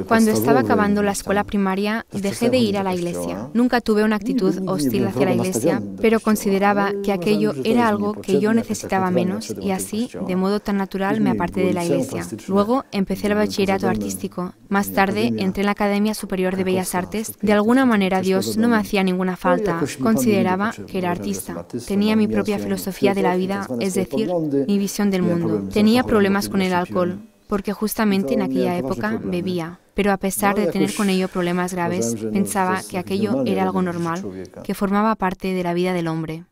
Cuando estaba acabando la escuela primaria, dejé de ir a la iglesia. Nunca tuve una actitud hostil hacia la iglesia, pero consideraba que aquello era algo que yo necesitaba menos y así, de modo tan natural, me aparté de la iglesia. Luego empecé el bachillerato artístico. Más tarde entré en la Academia Superior de Bellas Artes. De alguna manera Dios no me hacía ninguna falta. Consideraba que era artista. Tenía mi propia filosofía de la vida, es decir, mi visión del mundo. Tenía problemas con el alcohol, porque justamente en aquella época bebía. Pero a pesar de tener con ello problemas graves, pensaba que aquello era algo normal, que formaba parte de la vida del hombre.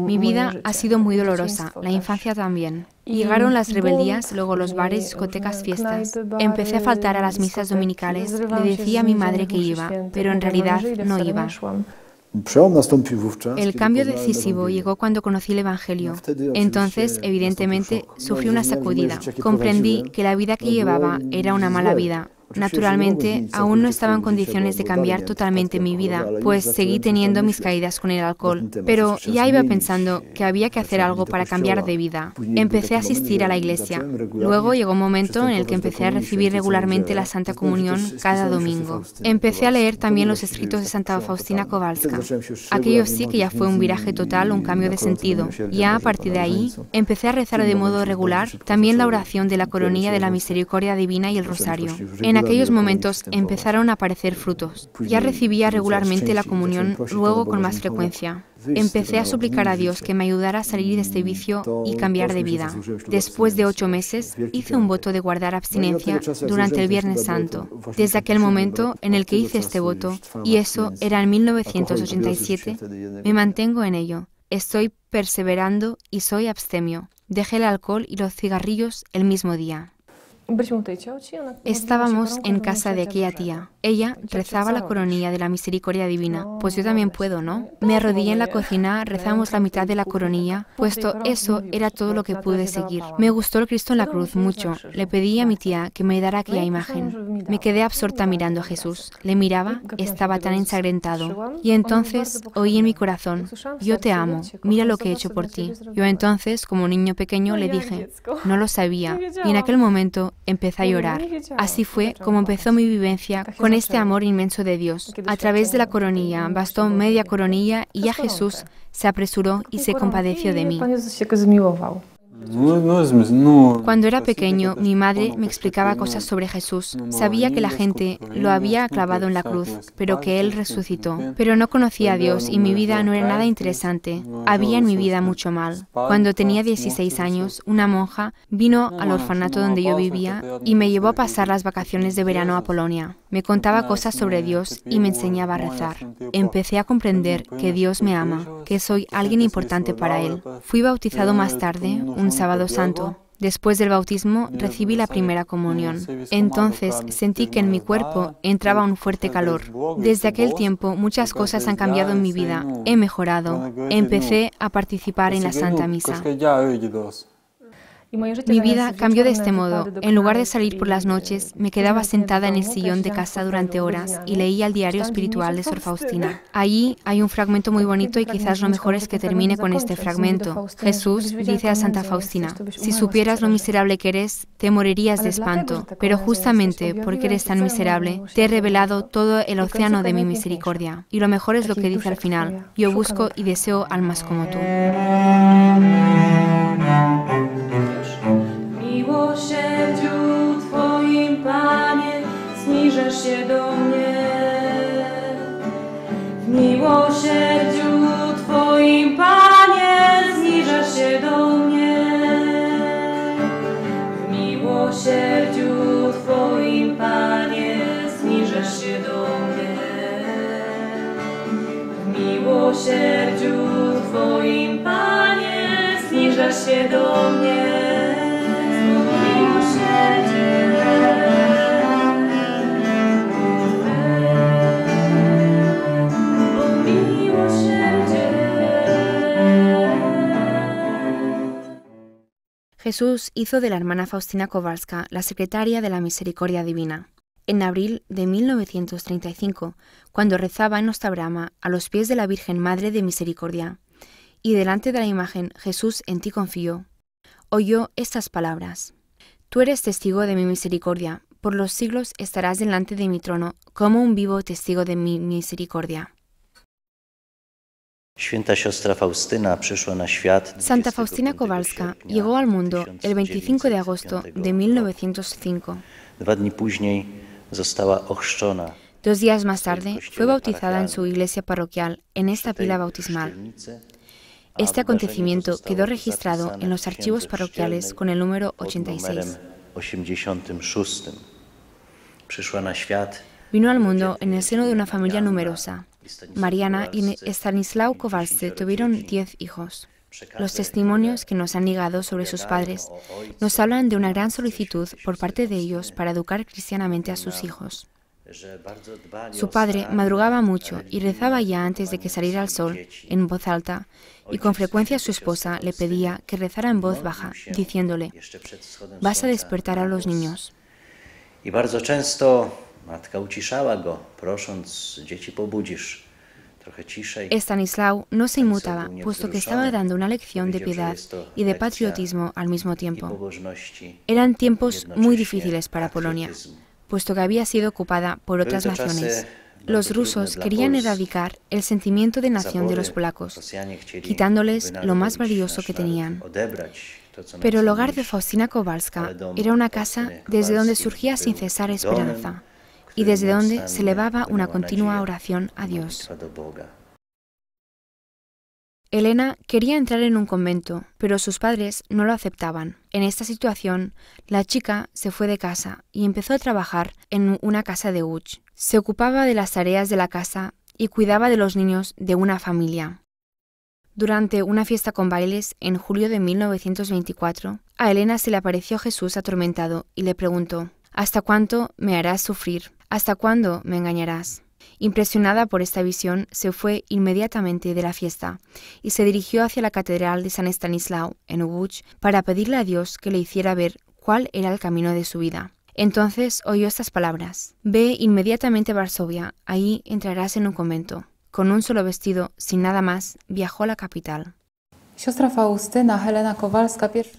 Mi vida ha sido muy dolorosa, la infancia también. Llegaron las rebeldías, luego los bares, discotecas, fiestas. Empecé a faltar a las misas dominicales, le decía a mi madre que iba, pero en realidad no iba. El cambio decisivo llegó cuando conocí el Evangelio. Entonces, evidentemente, sufrí una sacudida. Comprendí que la vida que llevaba era una mala vida. Naturalmente, aún no estaba en condiciones de cambiar totalmente mi vida, pues seguí teniendo mis caídas con el alcohol. Pero ya iba pensando que había que hacer algo para cambiar de vida. Empecé a asistir a la iglesia. Luego llegó un momento en el que empecé a recibir regularmente la Santa Comunión cada domingo. Empecé a leer también los escritos de Santa Faustina Kowalska. Aquello sí que ya fue un viraje total, un cambio de sentido. Ya a partir de ahí, empecé a rezar de modo regular también la oración de la coronilla de la Misericordia Divina y el rosario. En aquellos momentos empezaron a aparecer frutos. Ya recibía regularmente la comunión, luego con más frecuencia. Empecé a suplicar a Dios que me ayudara a salir de este vicio y cambiar de vida. Después de 8 meses, hice un voto de guardar abstinencia durante el Viernes Santo. Desde aquel momento en el que hice este voto, y eso era en 1987, me mantengo en ello. Estoy perseverando y soy abstemio. Dejé el alcohol y los cigarrillos el mismo día. Estábamos en casa de aquella tía. Ella rezaba la coronilla de la Misericordia Divina. Pues yo también puedo, ¿no? Me arrodillé en la cocina, rezamos la mitad de la coronilla, puesto eso era todo lo que pude seguir. Me gustó el Cristo en la cruz mucho. Le pedí a mi tía que me diera aquella imagen. Me quedé absorta mirando a Jesús. Le miraba, estaba tan ensangrentado. Y entonces oí en mi corazón: yo te amo, mira lo que he hecho por ti. Yo entonces, como un niño pequeño, le dije: no lo sabía. Y en aquel momento empecé a llorar. Así fue como empezó mi vivencia con este amor inmenso de Dios. A través de la coronilla, bastó media coronilla y ya Jesús se apresuró y se compadeció de mí. Cuando era pequeño, mi madre me explicaba cosas sobre Jesús. Sabía que la gente lo había clavado en la cruz, pero que Él resucitó. Pero no conocía a Dios y mi vida no era nada interesante. Había en mi vida mucho mal. Cuando tenía 16 años, una monja vino al orfanato donde yo vivía y me llevó a pasar las vacaciones de verano a Polonia. Me contaba cosas sobre Dios y me enseñaba a rezar. Empecé a comprender que Dios me ama, que soy alguien importante para Él. Fui bautizado más tarde, un sábado santo. Después del bautismo recibí la primera comunión. Entonces sentí que en mi cuerpo entraba un fuerte calor. Desde aquel tiempo muchas cosas han cambiado en mi vida. He mejorado. Empecé a participar en la Santa Misa. Mi vida cambió de este modo. En lugar de salir por las noches, me quedaba sentada en el sillón de casa durante horas y leía el diario espiritual de Sor Faustina. Allí hay un fragmento muy bonito y quizás lo mejor es que termine con este fragmento. Jesús dice a Santa Faustina: si supieras lo miserable que eres, te morirías de espanto, pero justamente porque eres tan miserable, te he revelado todo el océano de mi misericordia. Y lo mejor es lo que dice al final: yo busco y deseo almas como tú. Miłosierdziu Twoim, Panie, zniżasz się do mnie. W miłosierdziu Twoim, Panie, zniżasz się do mnie. W miłosierdziu Twoim, Panie, zniżasz się do mnie. W miłosierdziu Twoim, Panie, zniżasz się do mnie. Jesús hizo de la hermana Faustina Kowalska la secretaria de la Misericordia Divina. En abril de 1935, cuando rezaba en Ostabrama a los pies de la Virgen Madre de Misericordia, y delante de la imagen Jesús en ti confío, oyó estas palabras: tú eres testigo de mi misericordia, por los siglos estarás delante de mi trono como un vivo testigo de mi misericordia. Santa Faustina Kowalska llegó al mundo el 25 de agosto de 1905. 2 días más tarde fue bautizada en su iglesia parroquial, en esta pila bautismal. Este acontecimiento quedó registrado en los archivos parroquiales con el número 86. Vino al mundo en el seno de una familia numerosa. Mariana y Stanisław Kowalscy tuvieron 10 hijos. Los testimonios que nos han llegado sobre sus padres nos hablan de una gran solicitud por parte de ellos para educar cristianamente a sus hijos. Su padre madrugaba mucho y rezaba ya antes de que saliera el sol, en voz alta, y con frecuencia su esposa le pedía que rezara en voz baja, diciéndole: «Vas a despertar a los niños». I bardzo często matka uciszała go, prosząc: dzieci pobudzisz. Stanisław no se inmutaba, puesto que estaba dando una lección de piedad y de patriotismo al mismo tiempo. Eran tiempos muy difíciles para Polonia, puesto que había sido ocupada por otras naciones. Los rusos querían erradicar el sentimiento de nación de los polacos, quitándoles lo más valioso que tenían. Pero el hogar de Faustina Kowalska era una casa desde donde surgía sin cesar esperanza y desde donde se elevaba una continua oración a Dios. Elena quería entrar en un convento, pero sus padres no lo aceptaban. En esta situación, la chica se fue de casa y empezó a trabajar en una casa de Łódź. Se ocupaba de las tareas de la casa y cuidaba de los niños de una familia. Durante una fiesta con bailes en julio de 1924, a Elena se le apareció Jesús atormentado y le preguntó: «¿Hasta cuánto me harás sufrir? ¿Hasta cuándo me engañarás?». Impresionada por esta visión, se fue inmediatamente de la fiesta y se dirigió hacia la catedral de San Estanislao en Łódź para pedirle a Dios que le hiciera ver cuál era el camino de su vida. Entonces oyó estas palabras: «Ve inmediatamente a Varsovia, ahí entrarás en un convento». Con un solo vestido, sin nada más, viajó a la capital.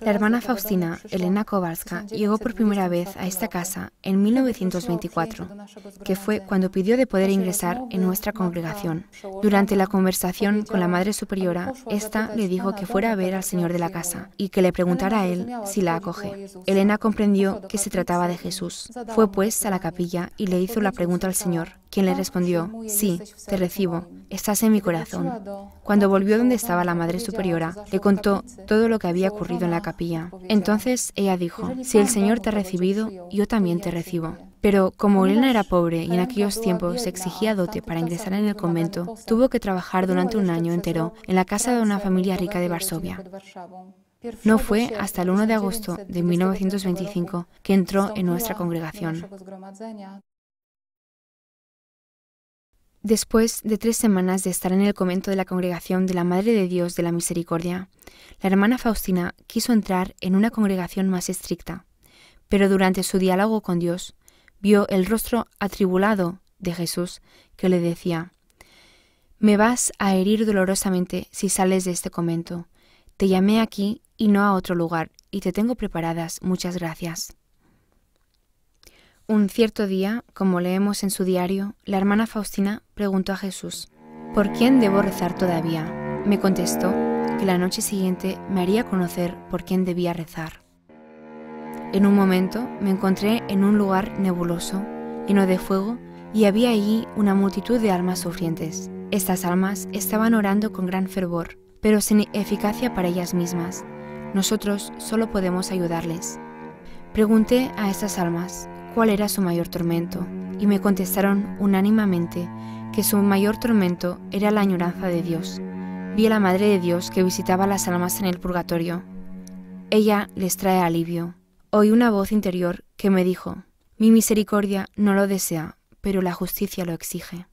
La hermana Faustina, Elena Kowalska, llegó por primera vez a esta casa en 1924, que fue cuando pidió de poder ingresar en nuestra congregación. Durante la conversación con la Madre Superiora, ésta le dijo que fuera a ver al señor de la casa y que le preguntara a él si la acoge. Elena comprendió que se trataba de Jesús. Fue pues a la capilla y le hizo la pregunta al Señor, quien le respondió: «Sí, te recibo, estás en mi corazón». Cuando volvió donde estaba la Madre Superiora, le contó todo lo que había ocurrido en la capilla. Entonces ella dijo: «Si el Señor te ha recibido, yo también te recibo». Pero como Elena era pobre y en aquellos tiempos se exigía dote para ingresar en el convento, tuvo que trabajar durante un año entero en la casa de una familia rica de Varsovia. No fue hasta el 1 de agosto de 1925 que entró en nuestra congregación. Después de 3 semanas de estar en el convento de la Congregación de la Madre de Dios de la Misericordia, la hermana Faustina quiso entrar en una congregación más estricta, pero durante su diálogo con Dios, vio el rostro atribulado de Jesús que le decía: «Me vas a herir dolorosamente si sales de este convento. Te llamé aquí y no a otro lugar, y te tengo preparadas muchas gracias». Un cierto día, como leemos en su diario, la hermana Faustina preguntó a Jesús: «¿Por quién debo rezar todavía?». Me contestó que la noche siguiente me haría conocer por quién debía rezar. En un momento me encontré en un lugar nebuloso, lleno de fuego, y había allí una multitud de almas sufrientes. Estas almas estaban orando con gran fervor, pero sin eficacia para ellas mismas. Nosotros solo podemos ayudarles. Pregunté a estas almas cuál era su mayor tormento, y me contestaron unánimemente que su mayor tormento era la añoranza de Dios. Vi a la Madre de Dios que visitaba las almas en el purgatorio. Ella les trae alivio. Oí una voz interior que me dijo: «Mi misericordia no lo desea, pero la justicia lo exige».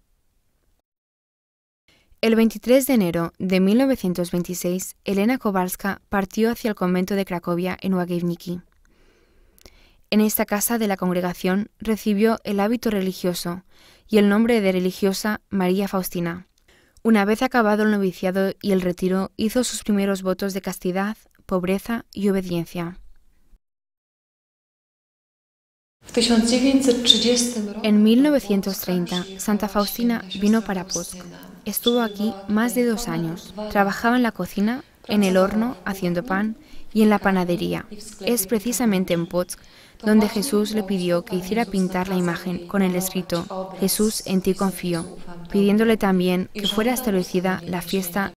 El 23 de enero de 1926, Elena Kowalska partió hacia el convento de Cracovia en Łagiewniki. En esta casa de la congregación recibió el hábito religioso y el nombre de religiosa María Faustina. Una vez acabado el noviciado y el retiro, hizo sus primeros votos de castidad, pobreza y obediencia. En 1930, Santa Faustina vino para Płock. Estuvo aquí más de 2 años. Trabajaba en la cocina, en el horno, haciendo pan, y en la panadería. Es precisamente en Płock donde Jesús le pidió que hiciera pintar la imagen con el escrito «Jesús, en ti confío», pidiéndole también que fuera establecida la fiesta